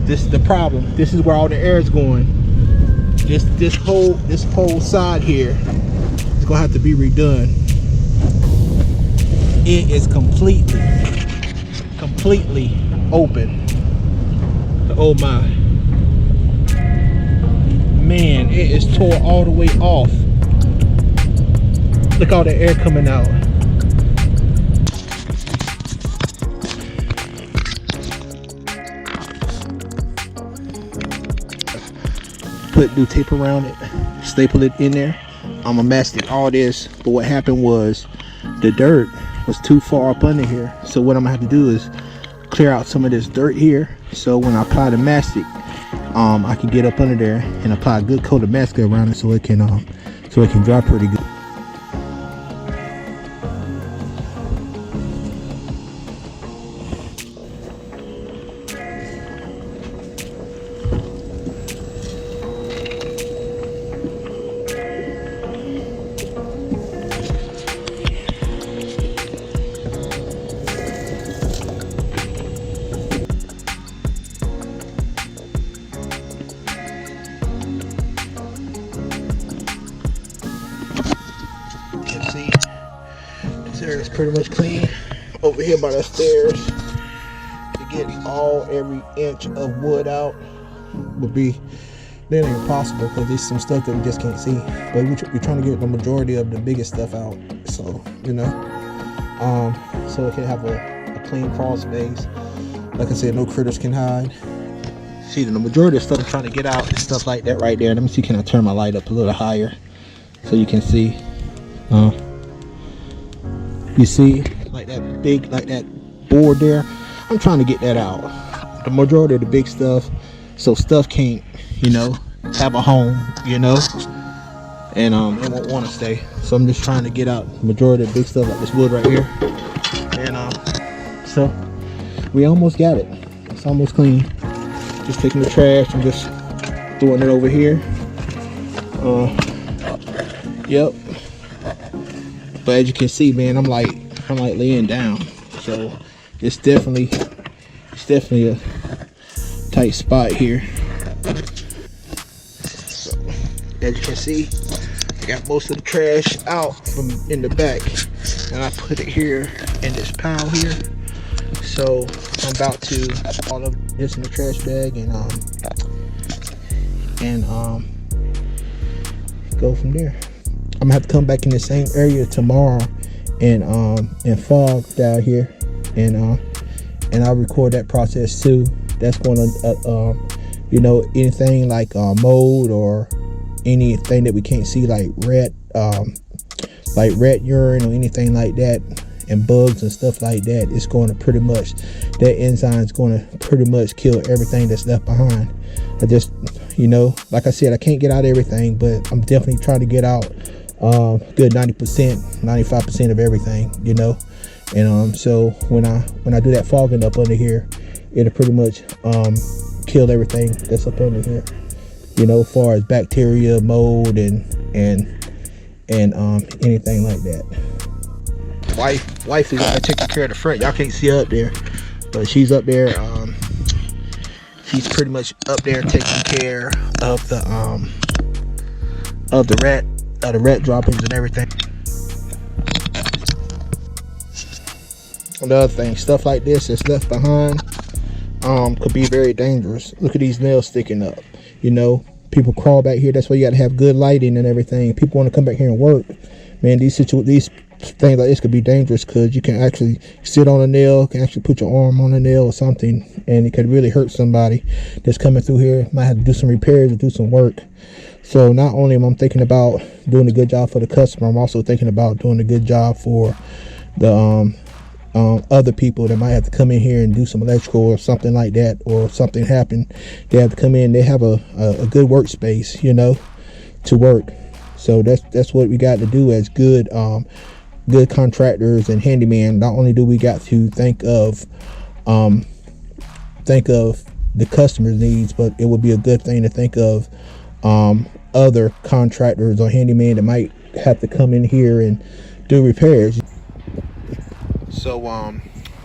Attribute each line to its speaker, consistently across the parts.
Speaker 1: This is the problem. This is where all the air is going. This whole side here is gonna have to be redone. It is completely open. Oh my. Man, it is tore all the way off. Look all the air coming out. Put new tape around it, staple it in there. I'm gonna mastic all this, but what happened was the dirt was too far up under here. So what I'm gonna have to do is clear out some of this dirt here, so when I apply the mastic, I can get up under there and apply a good coat of mastic around it so it can dry pretty good. It's pretty much clean. Over here by the stairs, to get every inch of wood out would be nearly impossible, because there's some stuff that we just can't see. But we're trying to get the majority of the biggest stuff out, so so it can have a clean crawl space. Like I said, no critters can hide. See, the majority of stuff I'm trying to get out is stuff like that right there. Let me see, can I turn my light up a little higher so you can see? You see, like that board there, I'm trying to get that out. The majority of the big stuff, so stuff can't, have a home, and it won't want to stay. So I'm just trying to get out the majority of the big stuff, like this wood right here. And so we almost got it. It's almost clean. Just taking the trash and just throwing it over here. Yep. But as you can see, man, I'm like laying down, so it's definitely a tight spot here. So as you can see, I got most of the trash out from in the back, and I put it here in this pile here. So I'm about to all of this in the trash bag and go from there. I'm gonna have to come back in the same area tomorrow and fog down here, and I'll record that process too. That's going to anything like mold or anything that we can't see, like rat urine or anything like that, and bugs and stuff like that. It's going to pretty much, that enzyme is going to pretty much kill everything that's left behind. I just, like I said, I can't get out everything, but I'm definitely trying to get out good 90%, 95% of everything, and so when I do that fogging up under here, it'll pretty much kill everything that's up under here, as far as bacteria, mold, and anything like that. Wife is taking care of the front. Y'all can't see her up there, but she's up there. She's pretty much up there taking care of the rat droppings and everything. Another thing, stuff like this that's left behind could be very dangerous. Look at these nails sticking up. People crawl back here. That's why you got to have good lighting and everything. People want to come back here and work. Man, these things like this could be dangerous, because you can actually sit on a nail, can actually put your arm on a nail or something, and it could really hurt somebody that's coming through here. Might have to do some repairs or do some work. So not only am I thinking about doing a good job for the customer, I'm also thinking about doing a good job for the other people that might have to come in here and do some electrical or something like that, or something happened. They have to come in. They have a good workspace, to work. So that's what we got to do as good contractors and handyman. Not only do we got to think of the customer's needs, but it would be a good thing to think of other contractors or handyman that might have to come in here and do repairs. So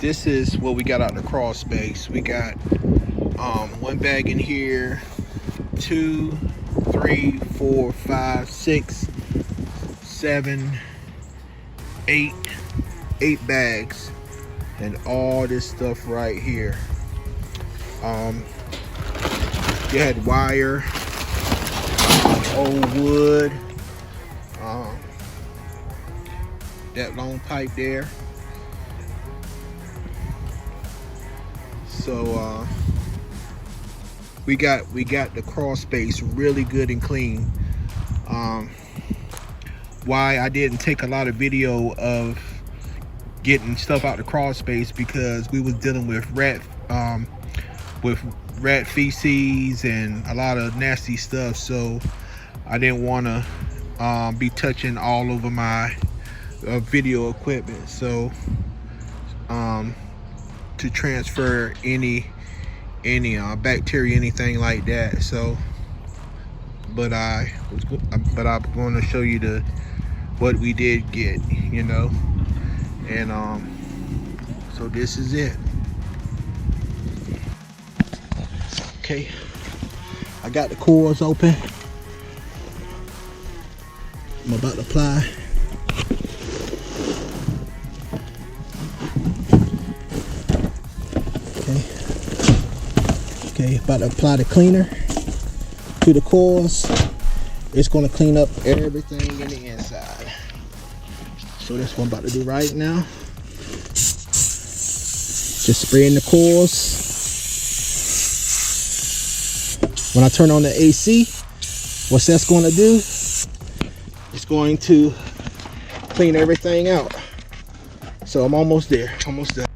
Speaker 1: this is what we got out of the crawl space. We got one bag in here, 2, 3, 4, 5, 6, 7, 8 bags, and all this stuff right here. You had wire, old wood, that long pipe there. So we got the crawl space really good and clean. Why I didn't take a lot of video of getting stuff out the crawl space, because we was dealing with rat feces and a lot of nasty stuff, so I didn't want to be touching all over my video equipment, so to transfer any bacteria, anything like that. So but I'm going to show you what we did get, you know. And so this is it. Okay, I got the coils open. I'm about to apply. Okay, about to apply the cleaner to the coils. It's going to clean up everything in the inside. So that's what I'm about to do right now. Just spraying the coils. When I turn on the AC, what that's going to do, it's going to clean everything out. So I'm almost there, almost done.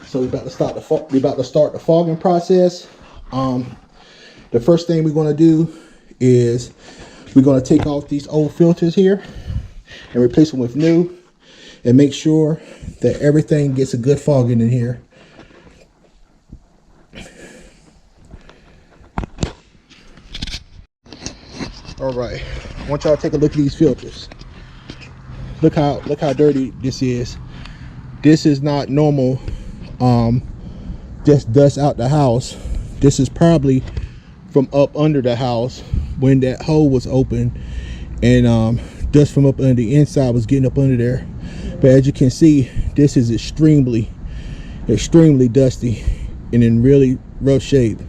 Speaker 1: So we're about to start the fogging process. The first thing we're going to do is we're going to take off these old filters here and replace them with new, and make sure that everything gets a good fogging in here. All right, I want y'all to take a look at these filters. Look how dirty this is. This is not normal just dust out the house. This is probably from up under the house when that hole was open, and dust from up under the inside was getting up under there. But as you can see, this is extremely dusty and in really rough shape.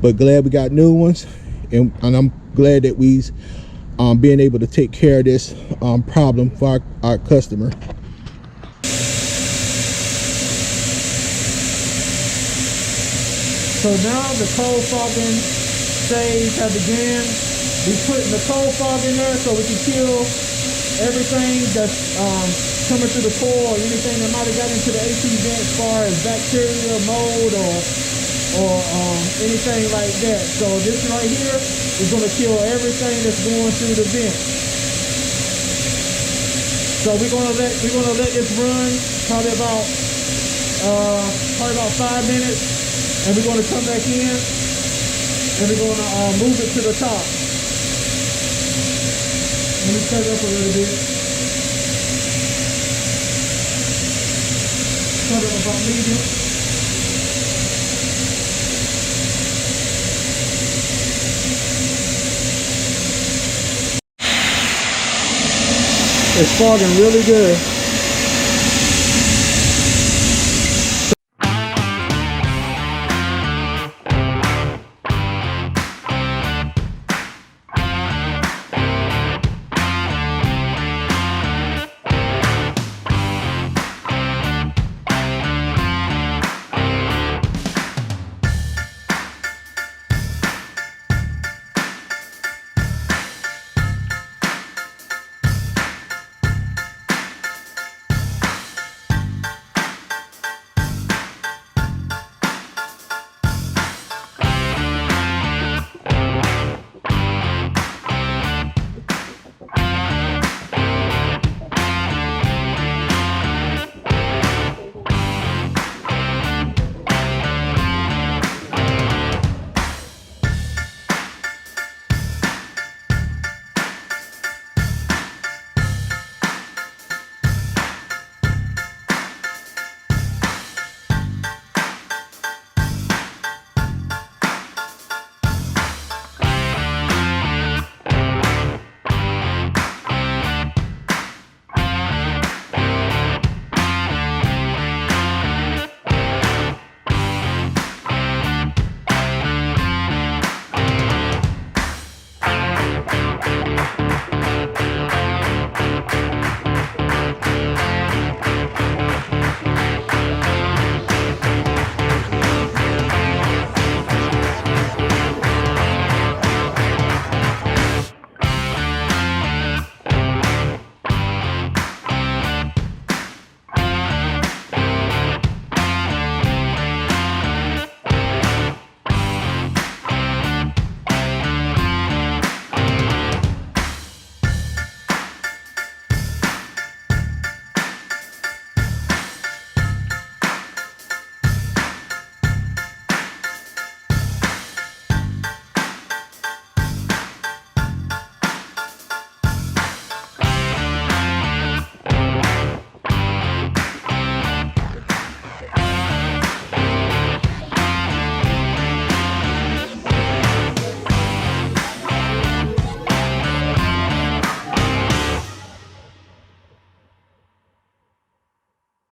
Speaker 1: But glad we got new ones, and I'm glad that we's being able to take care of this problem for our customer.
Speaker 2: So now the cold fogging stage has begun. We're putting the cold fog in there so we can kill everything that's coming through the core, or anything that might have got into the AC vent as far as bacteria, mold, or anything like that. So this right here is going to kill everything that's going through the vent. So we're gonna let this run probably about 5 minutes. And we're going to come back in and we're going to move it to the top. Let me cut it up a little bit. Cut it about medium. It's fogging really good.